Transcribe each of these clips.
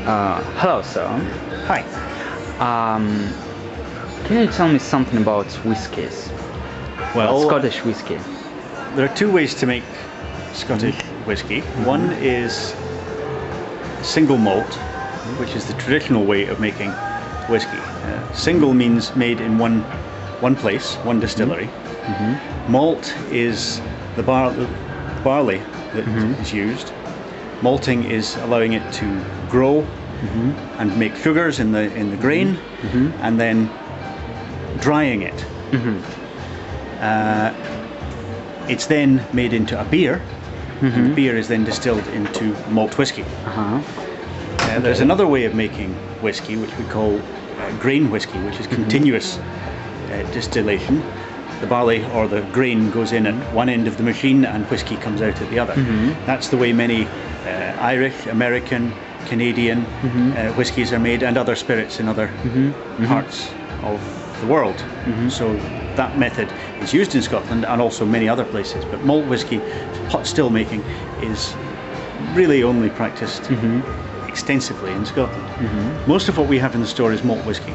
Hello, sir. Hi. Um, can you tell me something about whiskies? Well, Scottish whiskey. there are two ways to make Scottish whiskey. One is single malt, which is the traditional way of making whiskey. Single means made in one place, one distillery. Malt is the barley that is used. Malting is allowing it to grow and make sugars in the grain, and then drying it. It's then made into a beer, and the beer is then distilled into malt whiskey. There's another way of making whiskey, which we call grain whiskey, which is continuous distillation. The barley or the grain goes in at one end of the machine and whiskey comes out at the other. That's the way many Irish, American, Canadian whiskies are made, and other spirits in other parts of the world. So that method is used in Scotland and also many other places. But malt whiskey, pot still making, is really only practiced extensively in Scotland. Most of what we have in the store is malt whiskey.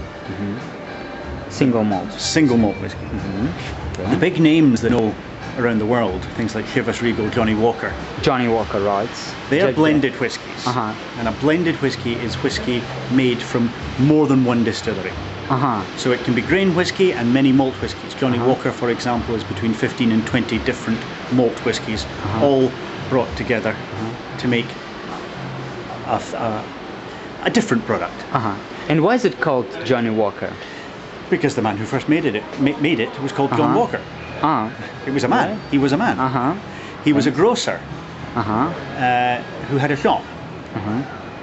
Single malt. Single malt whiskey. The big names that know around the world, things like Chivas Regal, Johnny Walker. Johnny Walker, right? They are blended whiskies. And a blended whiskey is whiskey made from more than one distillery. So it can be grain whiskey and many malt whiskies. Johnny Walker, for example, is between 15 and 20 different malt whiskies, all brought together to make a different product. And why is it called Johnny Walker? Because the man who first made it was called John Walker. It was a man. He was a man. He was a grocer who had a shop,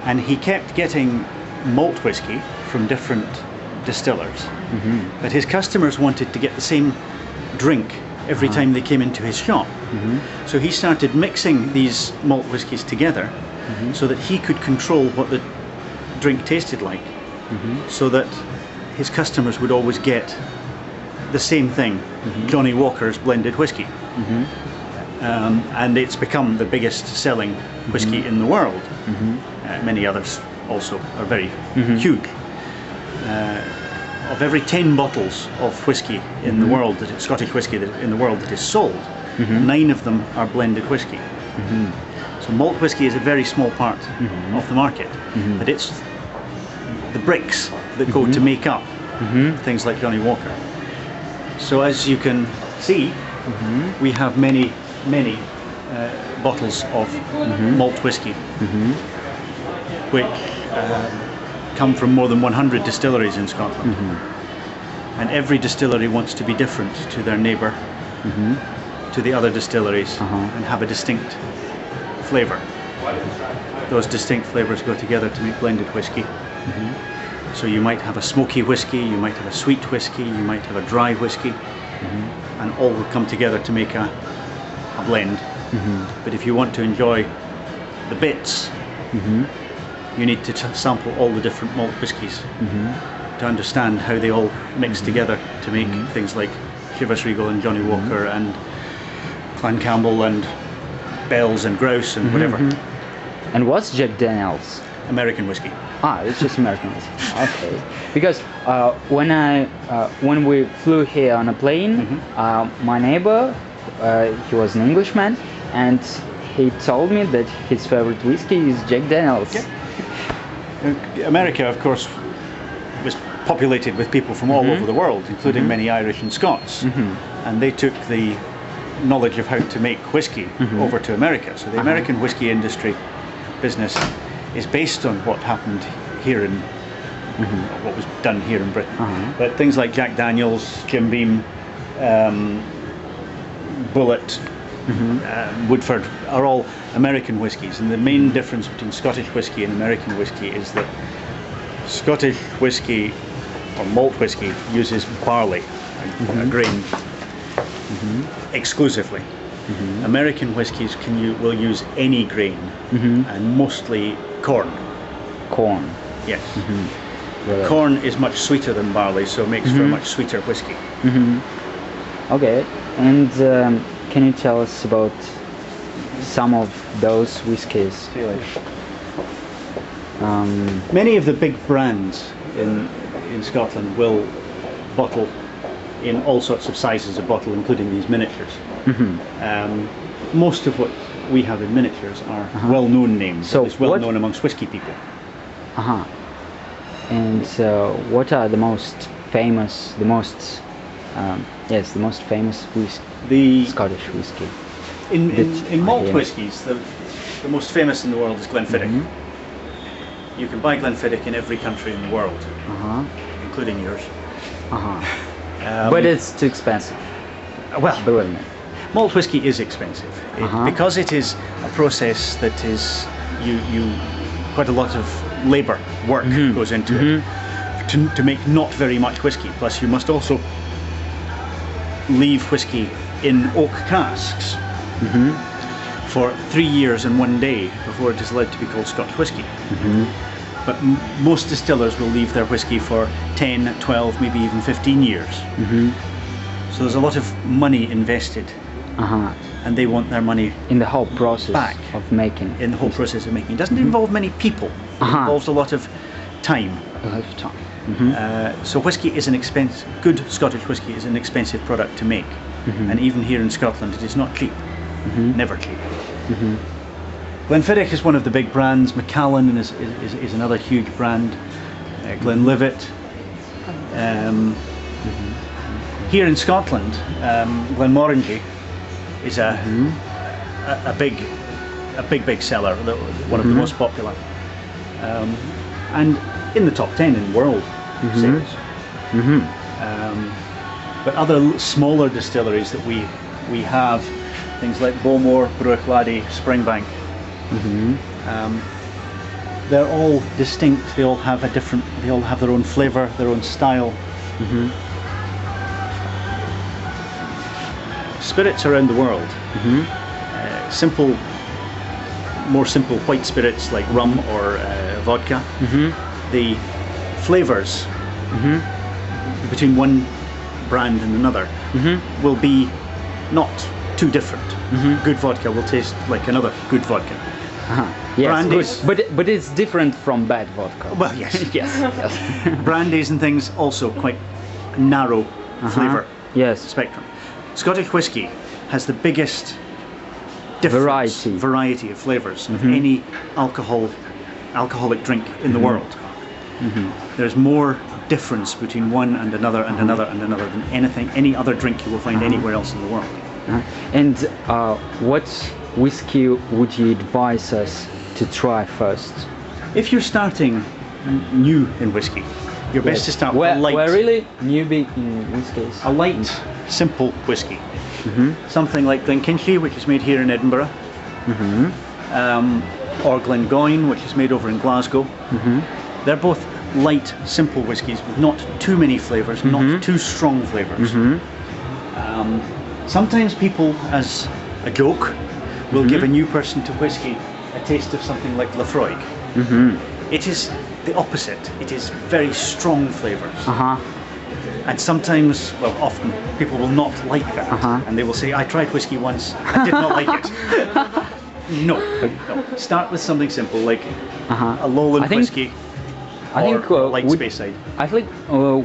and he kept getting malt whiskey from different distillers, but his customers wanted to get the same drink every time they came into his shop. So he started mixing these malt whiskies together so that he could control what the drink tasted like, so that his customers would always get the same thing, Johnny Walker's blended whiskey. And it's become the biggest selling whiskey in the world. Many others also are very huge. Of every 10 bottles of whiskey in the world, Scottish whiskey in the world that is sold, 9 of them are blended whiskey. So malt whiskey is a very small part of the market, but it's the bricks that go to make up things like Johnny Walker. So as you can see, we have many bottles of malt whiskey, which come from more than 100 distilleries in Scotland. And every distillery wants to be different to their neighbour, to the other distilleries, and have a distinct flavour. Those distinct flavours go together to make blended whiskey. So you might have a smoky whiskey, you might have a sweet whiskey, you might have a dry whiskey, and all will come together to make a blend. But if you want to enjoy the bits, you need to sample all the different malt whiskies to understand how they all mix together to make things like Chivas Regal and Johnny Walker and Clan Campbell and Bell's and Grouse and whatever. And what's Jack Daniels? American whiskey. It's just American whiskey. Okay. Because when we flew here on a plane, my neighbor, he was an Englishman, and he told me that his favorite whiskey is Jack Daniels. America, of course, was populated with people from all over the world, including many Irish and Scots, and they took the knowledge of how to make whiskey over to America. So the American whiskey industry business is based on what happened here in what was done here in Britain. But things like Jack Daniels, Jim Beam, Bullet, Woodford are all American whiskies, and the main difference between Scottish whiskey and American whiskey is that Scottish whiskey or malt whiskey uses barley, a grain, exclusively. American whiskies will use any grain, and mostly corn. Corn. Yes. Corn is much sweeter than barley, so it makes for a much sweeter whiskey. Okay, and can you tell us about some of those whiskies? Many of the big brands in Scotland will bottle in all sorts of sizes of bottle, including these miniatures. Most of what we have in miniatures are well-known names. So it's well-known amongst whiskey people. And what are the most famous, the most famous Scottish whiskey? In malt whiskies, the most famous in the world is Glenfiddich. You can buy Glenfiddich in every country in the world, including yours. But it's too expensive. Well, believe me. Malt whiskey is expensive because it is a process that is quite a lot of labour, work goes into it to make not very much whiskey. Plus, you must also leave whiskey in oak casks for 3 years and 1 day before it is allowed to be called Scotch whiskey. But most distillers will leave their whiskey for 10, 12, maybe even 15 years. So there's a lot of money invested, and they want their money in the whole process back of making. In the whole process of making. It doesn't involve many people. It involves a lot of time. A lot of time. So whiskey is an expensive. Good Scottish whiskey is an expensive product to make, and even here in Scotland, it is not cheap. Never cheap. Glenfiddich is one of the big brands. Macallan is another huge brand. Glenlivet. Here in Scotland, Glenmorangie is a big seller, one of the most popular, and in the top 10 in world sales. But other smaller distilleries that we have, things like Bowmore, Bruichladdich, Springbank, they're all distinct. They all have they all have their own flavour, their own style. Spirits around the world, more simple white spirits like rum or vodka, the flavours between one brand and another will be not too different. Good vodka will taste like another good vodka. Yes, brandies, but it's different from bad vodka. Well, yes. yes. Brandies and things also quite narrow flavour spectrum. Scottish whiskey has the biggest variety of flavours of any alcoholic drink in the world. There's more difference between one and another and another and another than any other drink you will find anywhere else in the world. And what whiskey would you advise us to try first? If you're starting new in whiskey, you're best to start with a light. We're really newbie in whiskies. A light, simple whiskey. Something like Glenkinchie, which is made here in Edinburgh, or Glengoyne, which is made over in Glasgow. They're both light, simple whiskies with not too many flavours, not too strong flavours. Sometimes people, as a joke, will give a new person to whiskey a taste of something like Lafroig. It is the opposite. It is very strong flavours. And sometimes, well, often, people will not like that. And they will say, I tried whiskey once, I did not like it. No. Start with something simple, like a lowland whiskey, or light Speyside. I think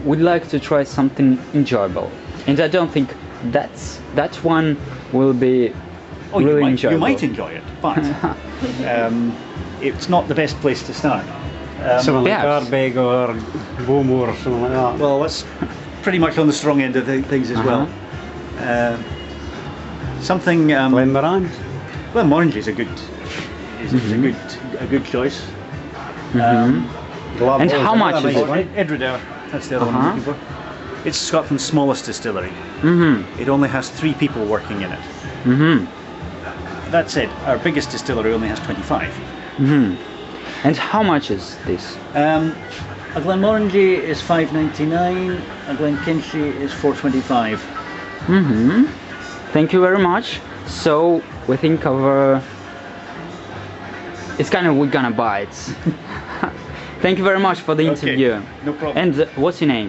we'd like to try something enjoyable. And I don't think that one will be really enjoyable. You might enjoy it, but it's not the best place to start. Something like Ardbeg or Bowmore or something like that. Well, that's pretty much on the strong end of things as well. Something. Glenmorangie. Glenmorangie is a good choice. And how much is it? Edinburgh, that's the other one I'm looking for. It's Scotland's smallest distillery. It only has 3 people working in it. That said, our biggest distillery only has 25. And how much is this? A Glenmorangie is $5.99. A Glenkinchie is $4.25. Thank you very much. So we think of we're gonna buy it. Thank you very much for the interview. No problem. And what's your name?